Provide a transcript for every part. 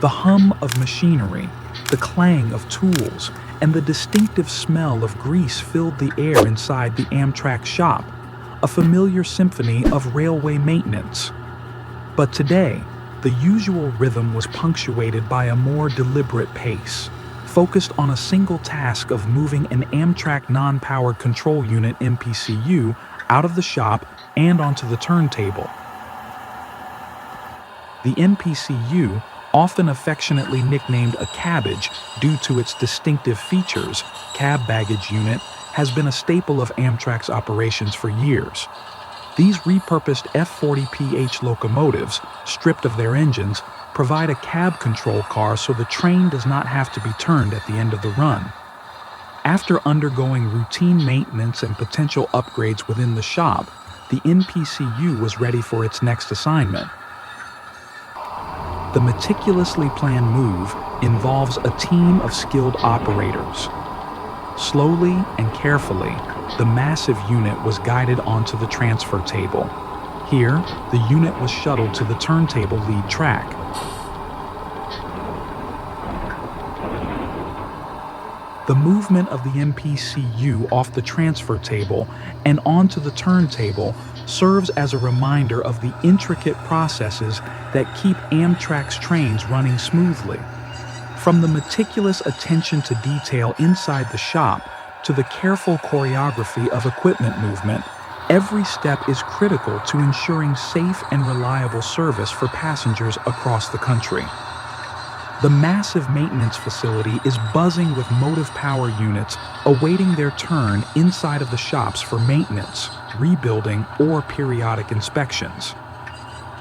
The hum of machinery, the clang of tools, and the distinctive smell of grease filled the air inside the Amtrak shop, a familiar symphony of railway maintenance. But today, the usual rhythm was punctuated by a more deliberate pace, focused on a single task of moving an Amtrak non-powered control unit NPCU out of the shop and onto the turntable. The NPCU, often affectionately nicknamed a Cabbage due to its distinctive features, cab baggage unit, has been a staple of Amtrak's operations for years. These repurposed F40PH locomotives, stripped of their engines, provide a cab control car so the train does not have to be turned at the end of the run. After undergoing routine maintenance and potential upgrades within the shop, the NPCU was ready for its next assignment. The meticulously planned move involves a team of skilled operators. Slowly and carefully, the massive unit was guided onto the transfer table. Here, the unit was shuttled to the turntable lead track. The movement of the NPCU off the transfer table and onto the turntable serves as a reminder of the intricate processes that keep Amtrak's trains running smoothly. From the meticulous attention to detail inside the shop to the careful choreography of equipment movement, every step is critical to ensuring safe and reliable service for passengers across the country. The massive maintenance facility is buzzing with motive power units awaiting their turn inside of the shops for maintenance, rebuilding, or periodic inspections.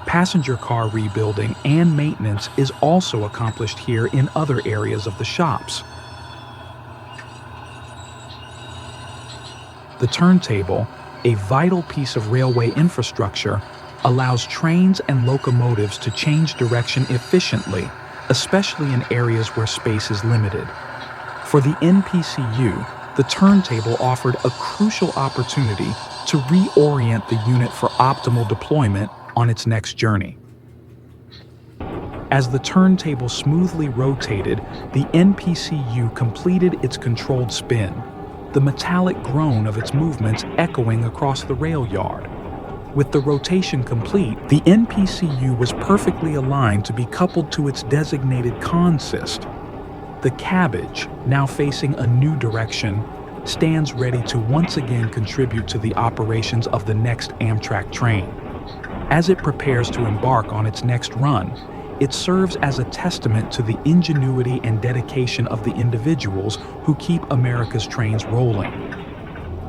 Passenger car rebuilding and maintenance is also accomplished here in other areas of the shops. The turntable, a vital piece of railway infrastructure, allows trains and locomotives to change direction efficiently, especially in areas where space is limited. For the NPCU, the turntable offered a crucial opportunity to reorient the unit for optimal deployment on its next journey. As the turntable smoothly rotated, the NPCU completed its controlled spin, the metallic groan of its movements echoing across the rail yard. With the rotation complete, the NPCU was perfectly aligned to be coupled to its designated consist. The Cabbage, now facing a new direction, stands ready to once again contribute to the operations of the next Amtrak train. As it prepares to embark on its next run, it serves as a testament to the ingenuity and dedication of the individuals who keep America's trains rolling.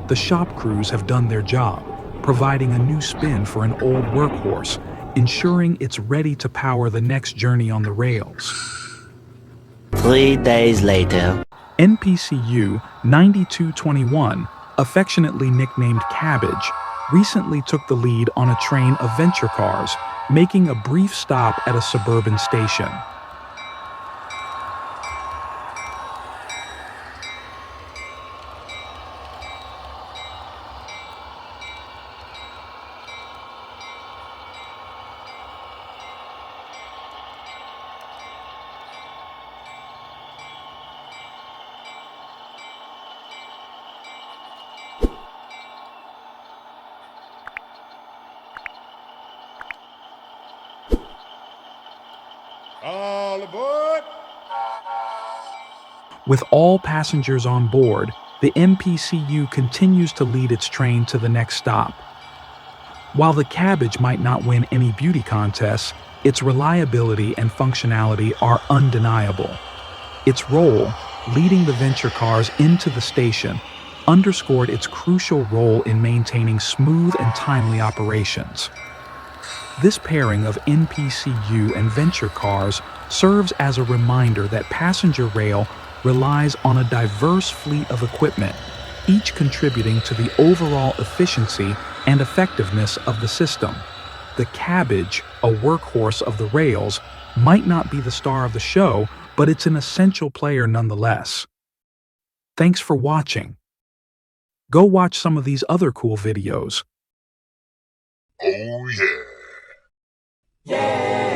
The shop crews have done their job, providing a new spin for an old workhorse, ensuring it's ready to power the next journey on the rails. 3 days later. NPCU 9221, affectionately nicknamed Cabbage, recently took the lead on a train of venture cars, making a brief stop at a suburban station. All aboard! With all passengers on board, the NPCU continues to lead its train to the next stop. While the Cabbage might not win any beauty contests, its reliability and functionality are undeniable. Its role, leading the venture cars into the station, underscored its crucial role in maintaining smooth and timely operations. This pairing of NPCU and venture cars serves as a reminder that passenger rail relies on a diverse fleet of equipment, each contributing to the overall efficiency and effectiveness of the system. The Cabbage, a workhorse of the rails, might not be the star of the show, but it's an essential player nonetheless. Thanks for watching. Go watch some of these other cool videos. Oh yeah! Yeah!